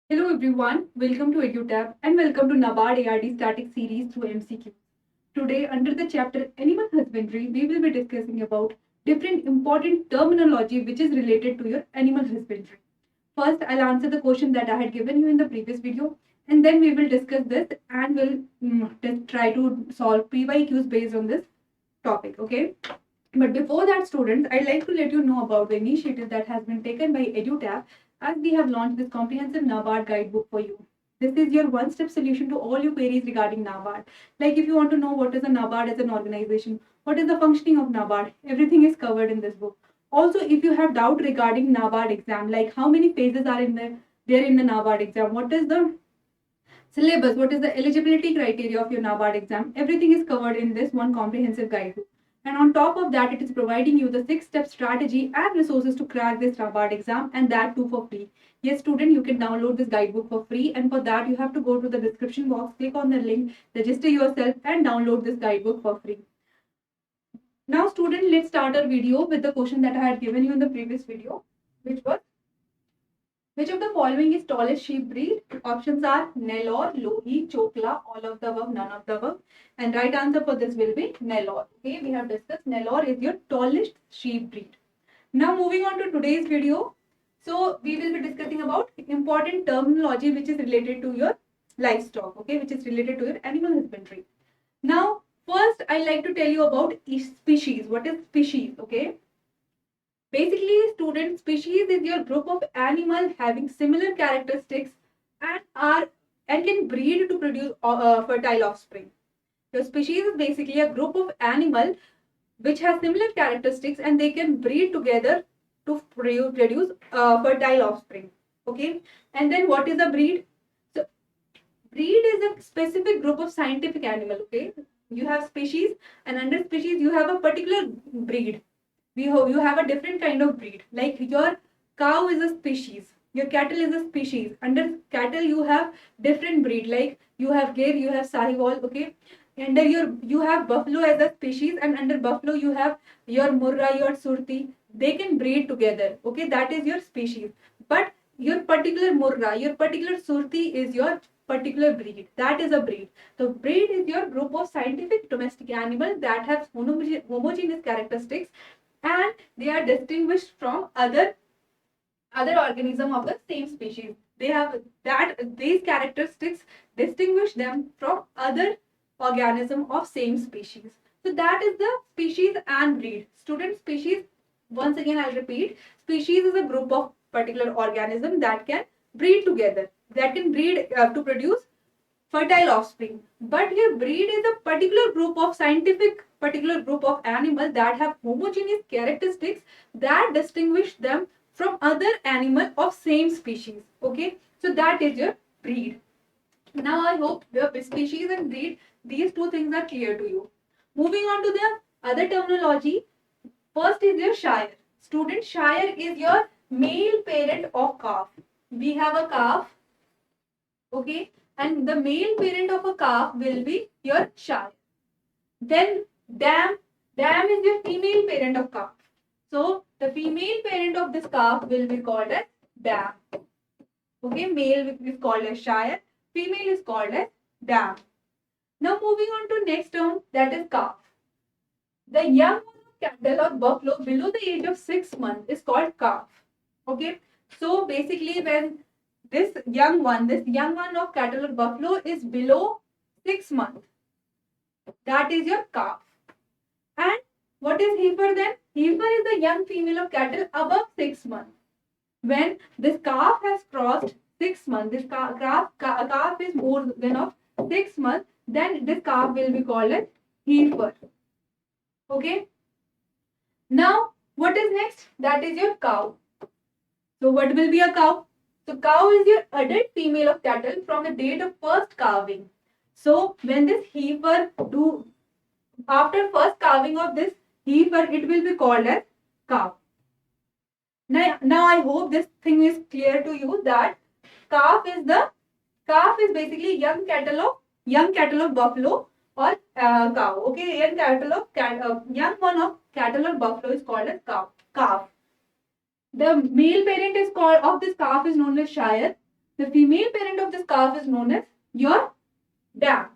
Hello everyone, welcome to EduTab and welcome to NABARD ARD static series through MCQ. Today, under the chapter Animal Husbandry, we will be discussing about different important terminology which is related to your animal husbandry. First, I'll answer the question that I had given you in the previous video, and then we will discuss this and we'll try to solve PYQs based on this topic. Okay. But before that, students, I'd like to let you know about the initiative that has been taken by EduTab as we have launched this comprehensive NABARD guidebook for you. This is your one-step solution to all your queries regarding NABARD. Like if you want to know what is a NABARD as an organization, what is the functioning of NABARD, everything is covered in this book. Also, if you have doubt regarding NABARD exam, like how many phases are there in the NABARD exam, what is the syllabus, what is the eligibility criteria of your NABARD exam, everything is covered in this one comprehensive guidebook. And on top of that, it is providing you the 6-step strategy and resources to crack this NABARD exam, and that too for free. Yes, student, you can download this guidebook for free, and for that you have to go to the description box, click on the link, register yourself and download this guidebook for free. Now student, let's start our video with the question that I had given you in the previous video, which was, which of the following is tallest sheep breed? Options are Nellore, Lohi, Chokla, all of the above, none of the above. And right answer for this will be Nellore. Okay, we have discussed Nellore is your tallest sheep breed. Now moving on to today's video. So we will be discussing about important terminology which is related to your livestock, okay, which is related to your animal husbandry. Now, first I like to tell you about species. What is species? Okay. Basically, student, species is your group of animal having similar characteristics and are and can breed to produce fertile offspring. Your species is basically a group of animal which has similar characteristics and they can breed together to produce fertile offspring. Okay, and then what is a breed? So, breed is a specific group of scientific animal. Okay, you have species, and under species you have a particular breed. You have a different kind of breed. Like your cow is a species, your cattle is a species. Under cattle you have different breed, like you have Gir, you have Sahiwal. Okay, under you have buffalo as a species, and under buffalo you have your Murra, your Surti. They can breed together. Okay, that is your species. But your particular Murra, your particular Surti is your particular breed. That is a breed. So breed is your group of scientific domestic animals that have homogeneous characteristics, and they are distinguished from other organism of the same species. They have that these characteristics distinguish them from other organism of same species. So that is the species and breed. Student, species, once again I'll repeat, species is a group of particular organism that can breed together, that can breed to produce fertile offspring. But your breed is a particular group of animal that have homogeneous characteristics that distinguish them from other animal of same species. Okay, so that is your breed. Now I hope your species and breed, these two things are clear to you. Moving on to the other terminology. First is your shire. Student, shire is your male parent of calf. We have a calf. Okay, and the male parent of a calf will be your shire. Then dam is your female parent of calf. So the female parent of this calf will be called as dam. Okay, male is called as shire, female is called as dam. Now moving on to next term, that is calf. The young one of cattle or buffalo below the age of 6 months is called calf. Okay, so basically when this young one of cattle or buffalo is below 6 months, that is your calf. And what is heifer then? Heifer is the young female of cattle above 6 months. When this calf has crossed 6 months, this calf is more than of 6 months, then this calf will be called as heifer. Okay. Now, what is next? That is your cow. So, what will be a cow? So, cow is your adult female of cattle from the date of first calving. So, when this heifer after first calving of this heifer, it will be called as cow. Now I hope this thing is clear to you that calf is basically young cattle of buffalo or cow. Okay, young one of cattle or buffalo is called as calf. The male parent is called of this calf is known as shire. The female parent of this calf is known as your dam.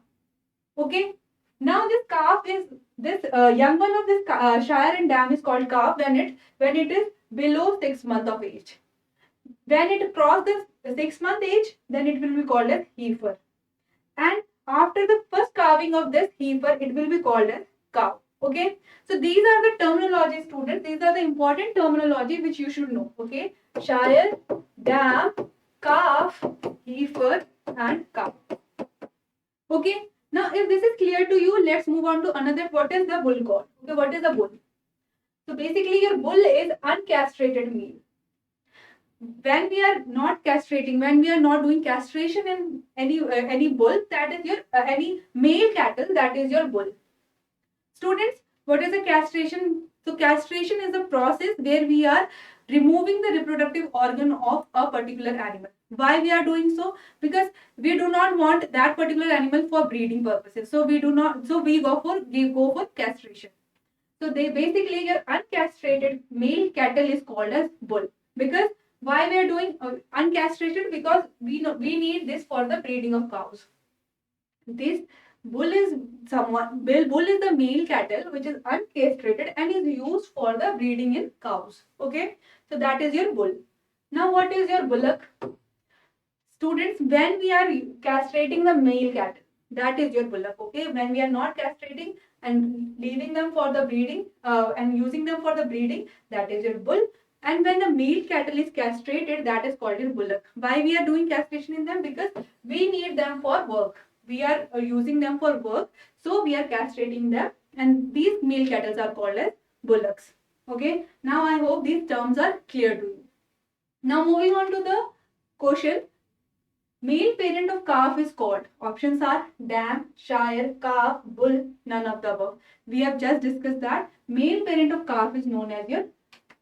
Okay. Now this calf is this young one of this shire and dam is called calf when it is below 6 months of age. When it crosses the 6 month age, then it will be called as heifer. And after the first calving of this heifer, it will be called as cow. Okay. So these are the terminology, students. These are the important terminology which you should know. Okay. Shire, dam, calf, heifer, and cow. Okay. Now, if this is clear to you, let's move on to another. What is the bull called? Okay. What is a bull? So basically, your bull is uncastrated male. When we are not castrating, when we are not doing castration in any bull, that is your any male cattle, that is your bull. Students, what is a castration? So castration is a process where we are removing the reproductive organ of a particular animal. Why we are doing so? Because we do not want that particular animal for breeding purposes. So we go for castration. So they basically your uncastrated male cattle is called as bull. Because why we are doing uncastrated? Because we need this for the breeding of cows. This bull is bull is the male cattle which is uncastrated and is used for the breeding in cows. Okay, so that is your bull. Now what is your bullock? Students, when we are castrating the male cattle, that is your bullock. Okay, when we are not castrating and leaving them for the breeding and using them for the breeding, that is your bull. And when the male cattle is castrated, that is called your bullock. Why we are doing castration in them? Because we need them for work. We are using them for work, so we are castrating them, and these male cattle are called as bullocks. Okay. Now I hope these terms are clear to you. Now moving on to the question. Male parent of calf is called. Options are dam, shire, calf, bull, none of the above. We have just discussed that male parent of calf is known as your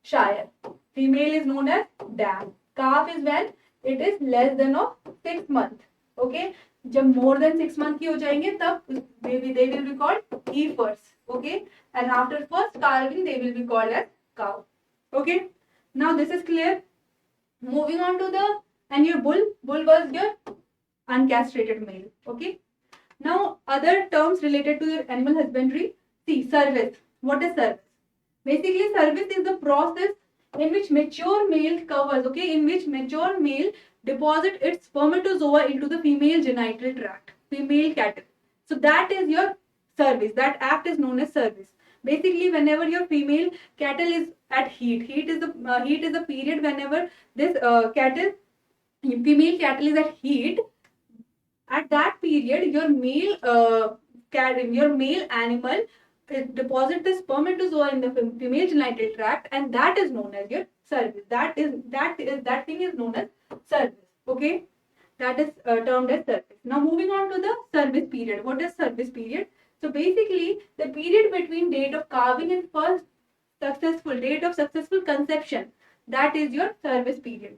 shire. Female is known as dam. Calf is when it is less than of 6 months. Okay. जब more than 6 months की हो जाएंगे तब they will be called heifers. Okay. And after first calving they will be called as cow. Okay. Now this is clear. Moving on to the and your bull was your uncastrated male. Okay. Now other terms related to your animal husbandry. See, service. What is service? Basically, service is the process in which mature male covers, okay, in which mature male deposit its spermatozoa into the female genital tract, female cattle. So that is your service. That act is known as service. Basically, whenever your female cattle is at heat is the period whenever this female cattle is at heat. At that period, your male animal deposit the spermatozoa in the female genital tract, and that is known as your service. That thing is known as service. Okay, that is termed as service. Now moving on to the service period. What is service period? So basically, the period between date of calving and first date of successful conception. That is your service period.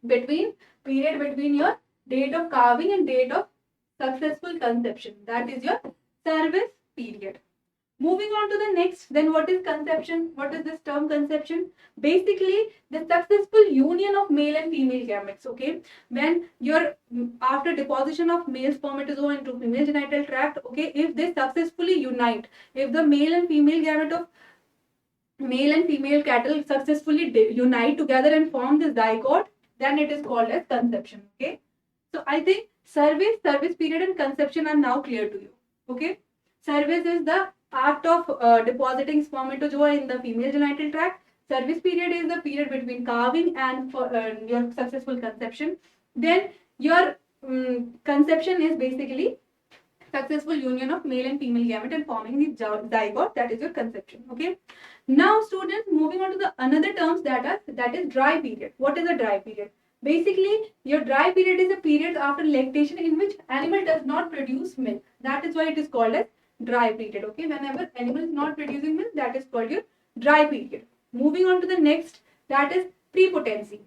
Between your date of calving and date of successful conception. That is your service period. Moving on to the next, then what is conception? What is this term conception? Basically, the successful union of male and female gametes. Okay, when you're after deposition of male spermatozoa into female genital tract. Okay, if they successfully unite, if the male and female gamete of male and female cattle successfully unite together and form this zygote, then it is called as conception. Okay, so I think service period and conception are now clear to you. Okay, service is the act of depositing spermatozoa in the female genital tract. Service period is the period between calving and your successful conception. Then your conception is basically successful union of male and female gamete and forming the zygote. That is your conception. Okay. Now, students, moving on to the another terms that is dry period. What is a dry period? Basically, your dry period is a period after lactation in which animal does not produce milk. That is why it is called as dry period. Okay, whenever animal is not producing milk, that is called your dry period. Moving on to the next, that is prepotency.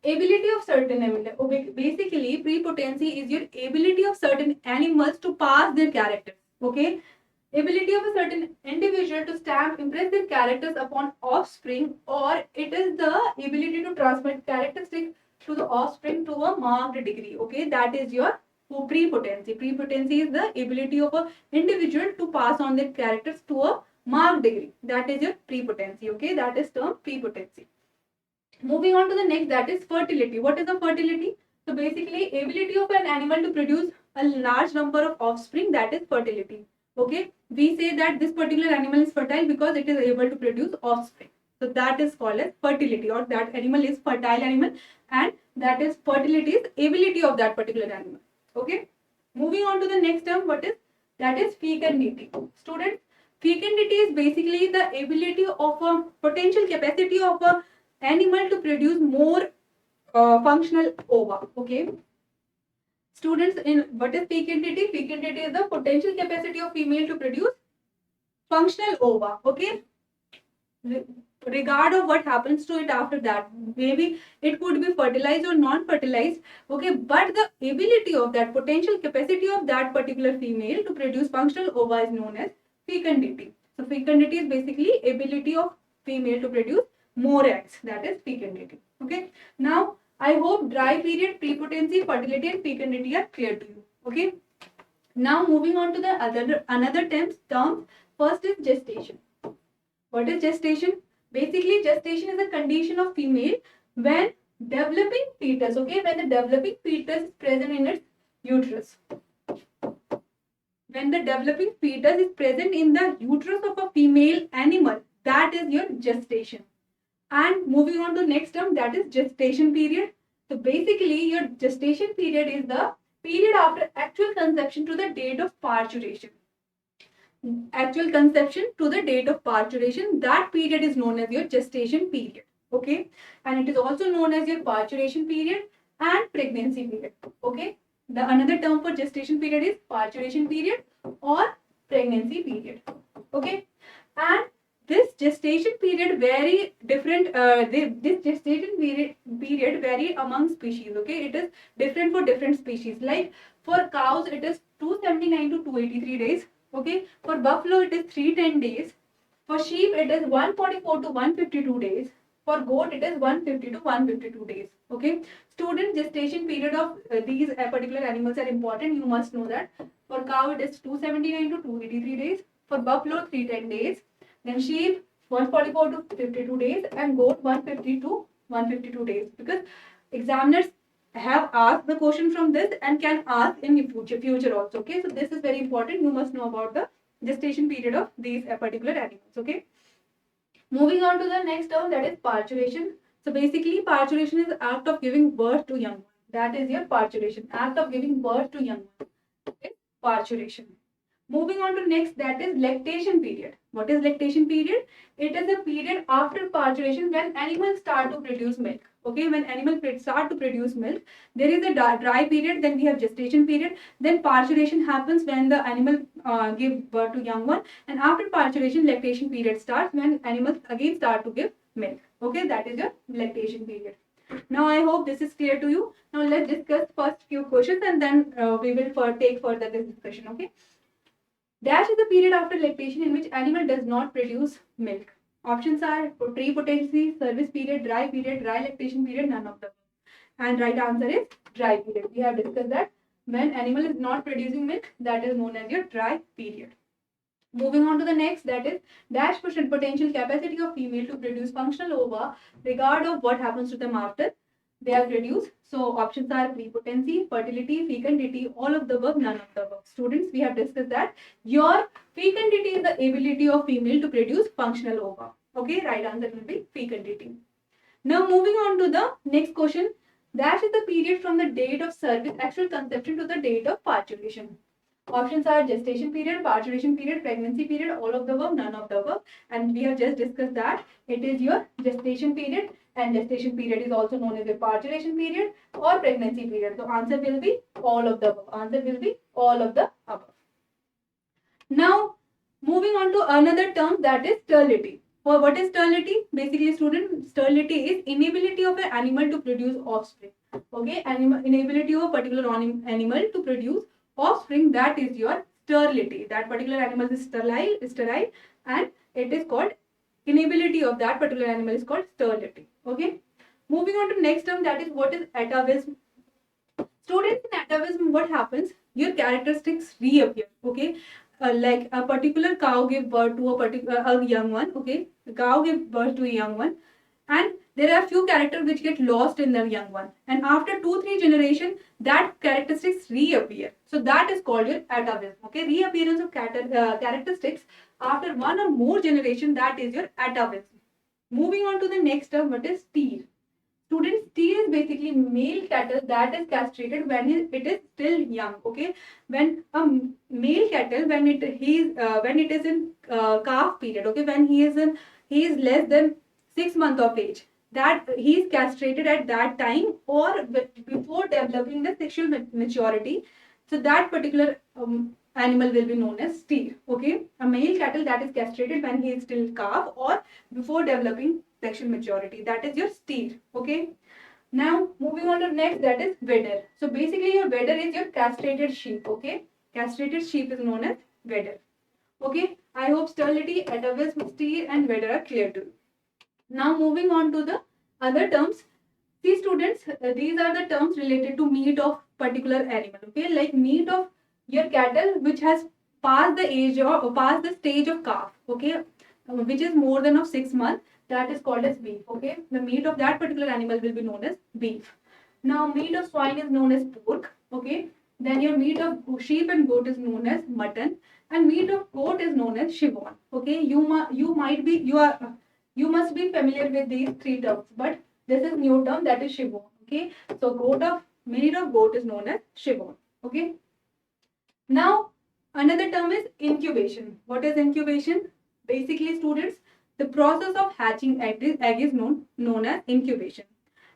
Ability of certain animals. Basically, prepotency is your ability of certain animals to pass their characters. Okay, ability of a certain individual to stamp impress their characters upon offspring, or it is the ability to transmit characteristics to the offspring to a marked degree. Okay, that is your prepotency. Prepotency is the ability of an individual to pass on their characters to a marked degree. That is your prepotency. Okay, that is term prepotency. Moving on to the next, that is fertility. What is the fertility? So basically, ability of an animal to produce a large number of offspring, that is fertility. Okay, we say that this particular animal is fertile because it is able to produce offspring. So that is called as fertility, or that animal is fertile animal, and that is fertility is ability of that particular animal. Okay, moving on to the next term, what is that is fecundity. Students, fecundity is basically the ability of a potential capacity of a animal to produce more functional ova. Okay, students, in what is fecundity? Fecundity is the potential capacity of female to produce functional ova. Okay, regard of what happens to it after that, maybe it could be fertilized or non-fertilized. Okay, but the ability of that potential capacity of that particular female to produce functional ova is known as fecundity. So fecundity is basically ability of female to produce more eggs, that is fecundity. Okay, now I hope dry period, prepotency, fertility and fecundity are clear to you. Okay, now moving on to the another term. First is gestation. What is gestation? Basically, gestation is a condition of female when developing fetus. Okay, when the developing fetus is present in its uterus. When the developing fetus is present in the uterus of a female animal, that is your gestation. And moving on to next term, that is gestation period. So basically, your gestation period is the period after actual conception to the date of parturition. Actual conception to the date of parturition, that period is known as your gestation period. Okay, and it is also known as your parturition period and pregnancy period. Okay, the another term for gestation period is parturition period or pregnancy period. Okay, and this gestation period vary different. This gestation period vary among species. Okay, it is different for different species. Like for cows, it is 279 to 283 days. Okay, for buffalo, it is 310 days. For sheep, it is 144 to 152 days. For goat, it is 150 to 152 days. Okay, student, gestation period of these particular animals are important. You must know that. For cow, it is 279 to 283 days. For buffalo, 310 days. Then sheep 144 to 52 days and goat 150 to 152 days, because examiners have asked the question from this and can ask in future also. Okay, so this is very important. You must know about the gestation period of these particular animals. Okay, moving on to the next term, that is parturition. So basically, parturition is act of giving birth to young one. That is your parturition. Act of giving birth to young one is parturition. Moving on to next, that is lactation period. What is lactation period? It is a period after parturition when animals start to produce milk. Okay, when animals start to produce milk, there is a dry period, then we have gestation period, then parturition happens when the animal give birth to young one, and after parturition, lactation period starts when animals again start to give milk. Okay, that is your lactation period. Now I hope this is clear to you. Now let's discuss first few questions and then we will take further this discussion. Okay. Dash is the period after lactation in which animal does not produce milk. Options are prepotency, service period, dry lactation period, none of them. And right answer is dry period. We have discussed that when animal is not producing milk, that is known as your dry period. Moving on to the next, that is dash potential capacity of female to produce functional ova, regard of what happens to them after they are produced. So options are prepotency, fertility, fecundity, all of the above, none of the above. Students, we have discussed that your fecundity is the ability of female to produce functional ova. Okay, right answer will be fecundity. Now moving on to the next question. Dash is the period from the date of service, actual conception to the date of parturition. Options are gestation period, parturition period, pregnancy period, all of the above, none of the above. And we have just discussed that it is your gestation period, and gestation period is also known as a parturition period or pregnancy period. So answer will be all of the above. Answer will be all of the above. Now moving on to another term, that is sterility. What is sterility? Basically, student, sterility is inability of an animal to produce offspring. Okay, inability of a particular animal to produce offspring, that is your sterility. That particular animal is sterile, and it is called inability of that particular animal is called sterility. Okay. Moving on to next term, that is what is atavism. Students, in atavism, what happens? Your characteristics reappear. Okay, like a particular cow give birth to a young one. Okay, the cow give birth to a young one, and there are few characters which get lost in the young one, and after 2-3 generation, that characteristics reappear. So that is called your atavism. Okay, reappearance of characteristics after one or more generation, that is your atavism. Moving on to the next term, what is steer. Students, steer is basically male cattle that is castrated when it is still young. Okay, when a male cattle, when it is in calf period. Okay, when he is less than 6 months of age, that he is castrated at that time or before developing the sexual maturity. So that particular animal will be known as steer. Okay, a male cattle that is castrated when he is still calf or before developing sexual maturity, that is your steer. Okay, now moving on to next, that is wedder. So basically your wedder is your castrated sheep. Okay, castrated sheep is known as wedder. Okay, I hope sterility, atavism, steer and wedder are clear to you. Now moving on to the other terms. See students, these are the terms related to meat of particular animal. Okay, like meat of your cattle which has passed the age or passed the stage of calf. Okay, which is more than of 6 months, that is called as beef. Okay, the meat of that particular animal will be known as beef. Now meat of swine is known as pork. Okay, then your meat of sheep and goat is known as mutton, and meat of goat is known as chivon. Okay, you must be familiar with these three terms, but this is new term, that is chivon. Okay, so meat of goat is known as chivon. Okay, now another term is incubation. What is incubation? Basically students, the process of hatching egg is known as incubation,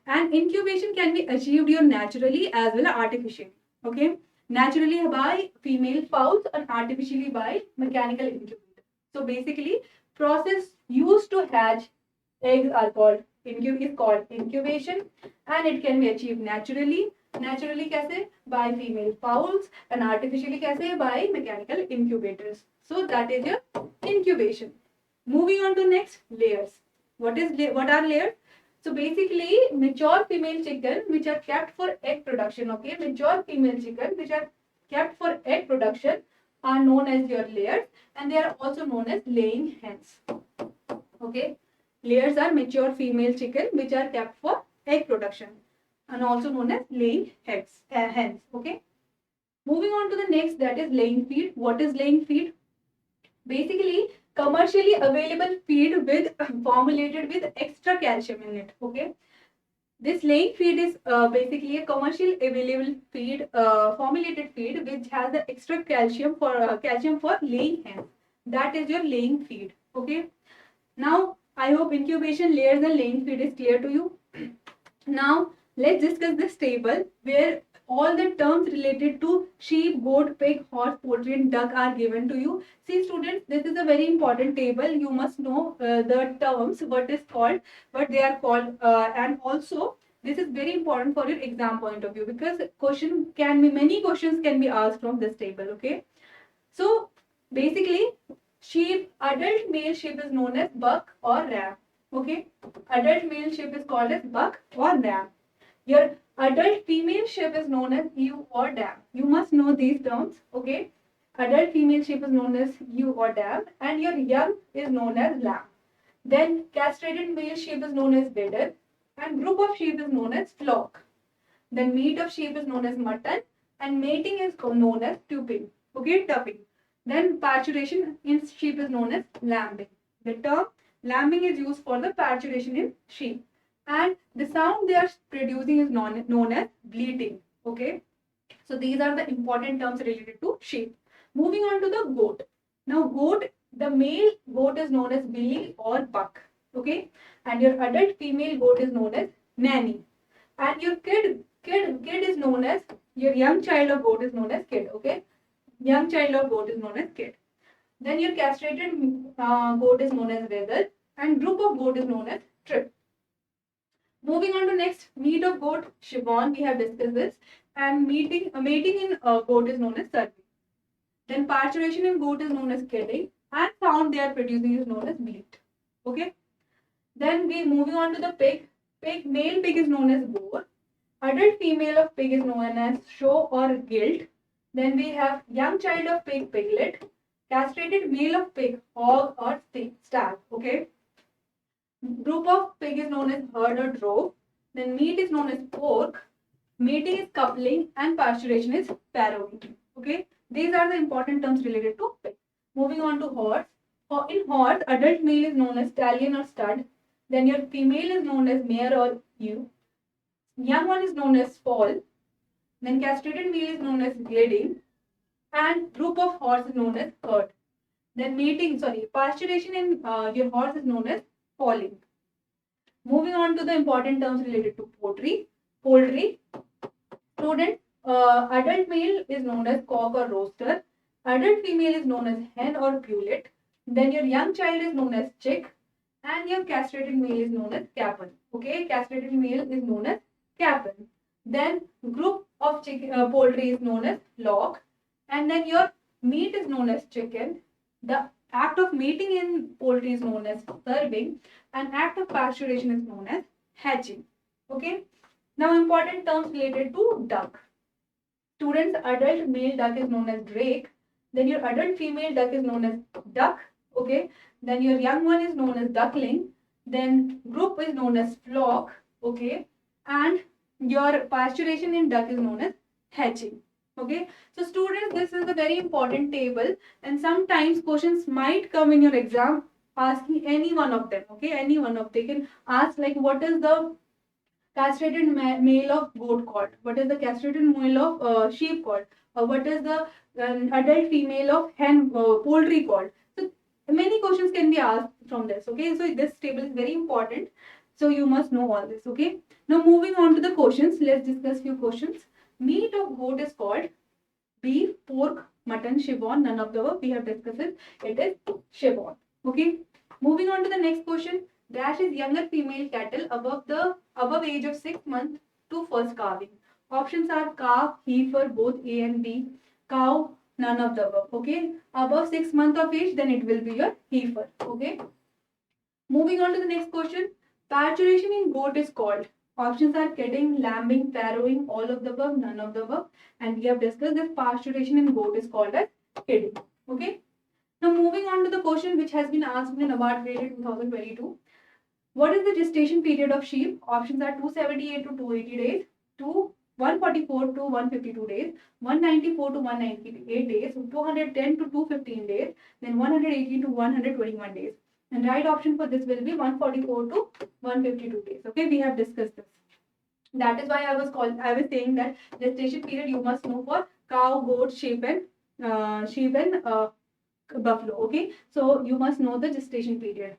and incubation can be achieved here naturally as well as artificially. Okay, naturally by female fowls and artificially by mechanical incubator. So basically process used to hatch eggs are called incubation, and it can be achieved naturally. Naturally कैसे? By female fowls, and artificially कैसे? By mechanical incubators. So that is your incubation. Moving on to next, layers. What are layers? So basically mature female chicken which are kept for egg production. Okay, mature female chicken which are kept for egg production are known as your layers, and they are also known as laying hens. Okay, layers are mature female chicken which are kept for egg production and also known as laying hens. Okay, moving on to the next, that is laying feed. What is laying feed? Basically commercially available feed with formulated with extra calcium in it. Okay, this laying feed is basically a commercial available feed, formulated feed which has the extra calcium for laying hens. That is your laying feed. Okay, now I hope incubation, layers and laying feed is clear to you. Now let's discuss this table where all the terms related to sheep, goat, pig, horse, poultry and duck are given to you. See students, this is a very important table. You must know the terms, what they are called, and also this is very important for your exam point of view, because many questions can be asked from this table. Okay, so basically adult male sheep is known as buck or ram. Okay, adult male sheep is called as buck or ram. Your adult female sheep is known as ewe or dam. You must know these terms. Okay, adult female sheep is known as ewe or dam, and your young is known as lamb. Then castrated male sheep is known as wedder, and group of sheep is known as flock. Then meat of sheep is known as mutton, and mating is known as tubing. Okay, tupping. Then parturition in sheep is known as lambing. The term lambing is used for the parturition in sheep, and the sound they are producing is known as bleating. Okay, so these are the important terms related to sheep. Moving on to the goat. Now goat, the male goat is known as billy or buck. Okay, and your adult female goat is known as nanny, and your kid is known as, your young child of goat is known as kid. Okay, young child of goat is known as kid. Then your castrated goat is known as wether, and group of goat is known as trip. Moving on to next, meat of goat, chivon, we have discussed this, and mating in goat is known as survey. Then parturition in goat is known as kidding, and sound they are producing is known as bleat. Okay. Then we moving on to the pig. Male pig is known as boar. Adult female of pig is known as show or gilt. Then we have young child of pig, piglet. Castrated male of pig, hog or stag. Okay. Group of pig is known as herd or drove. Then meat is known as pork. Mating is coupling and pasturation is farrowing. Okay. These are the important terms related to pig. Moving on to horse. In horse, adult male is known as stallion or stud. Then your female is known as mare or ewe. Young one is known as foal. Then castrated male is known as gelding. And group of horse is known as herd. Then pasturation in your horse is known as falling. Moving on to the important terms related to poultry. Student, adult male is known as cock or rooster. Adult female is known as hen or pullet. Then your young child is known as chick. And your castrated male is known as capon. Okay, castrated male is known as capon. Then group of poultry is known as flock. And then your meat is known as chicken. The act of mating in poultry is known as serving, and act of pasturation is known as hatching. Okay. Now important terms related to duck. Students, adult male duck is known as drake. Then your adult female duck is known as duck. Okay. Then your young one is known as duckling. Then group is known as flock. Okay. And your pasturation in duck is known as hatching. Okay, so students, this is a very important table, and sometimes questions might come in your exam asking any one of them. Okay, any one of they can ask like, what is the castrated male of goat called? What is the castrated male of sheep called? Or what is the adult female of hen poultry called? So many questions can be asked from this. Okay, so this table is very important. So you must know all this. Okay, now moving on to the questions, let's discuss few questions. Meat of goat is called beef, pork, mutton, chiffon. None of the above. We have discussed it. It is chiffon. Okay. Moving on to the next question. Dash is younger female cattle above age of 6 months to first calving. Options are calf, heifer, both A and B. Cow, none of the above. Okay. Above 6 months of age, then it will be your heifer. Okay. Moving on to the next question. Pasteurization in goat is called. Options are kidding, lambing, farrowing, all of the above, none of the above. And we have discussed this pasteurization in goat is called as kidding. Okay. Now moving on to the question which has been asked in NABARD Grade A 2022. What is the gestation period of sheep? Options are 278 to 280 days, 144 to 152 days, 194 to 198 days, 210 to 215 days, then 180 to 121 days. And right option for this will be 144 to 152 days. Okay, we have discussed this. That is why I was saying that gestation period you must know for cow, goat, sheep and buffalo. Okay, so you must know the gestation period.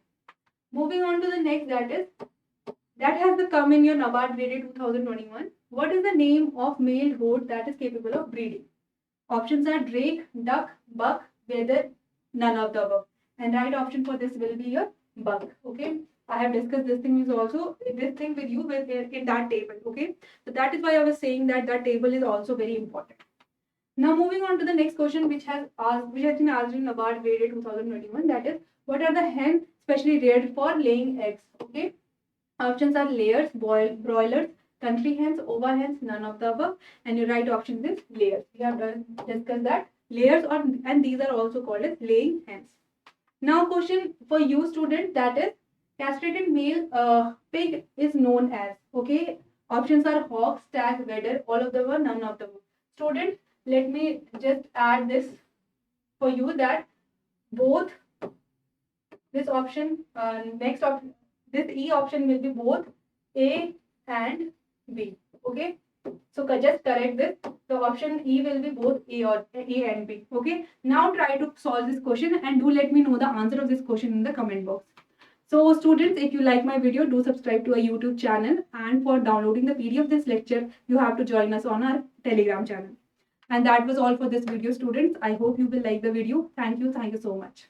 Moving on to the next, that has come in your NABARD Grade A 2021. What is the name of male goat that is capable of breeding? Options are drake, duck, buck, wether, none of the above. And right option for this will be your buck. Okay, I have discussed this thing with you in that table. Okay, so that is why I was saying that table is also very important. Now moving on to the next question, which has been asked in NABARD Grade A 2021. That is, what are the hens specially reared for laying eggs? Okay, options are layers, broilers, country hens, ova hens, none of the above. And your right option is layers. We have discussed that layers and these are also called as laying hens. Now question for you student, that is, castrated male pig is known as. Okay, options are hog, stag, wether, all of the above, none of the above. Student, let me just add this for you that both this option, next option, this E option will be both A and B. Okay, so just correct this. The option E will be both A and B. Okay, now try to solve this question and do let me know the answer of this question in the comment box. So students, if you like my video, do subscribe to our YouTube channel, and for downloading the PDF of this lecture, you have to join us on our Telegram channel. And that was all for this video, students. I hope you will like the video. Thank you so much.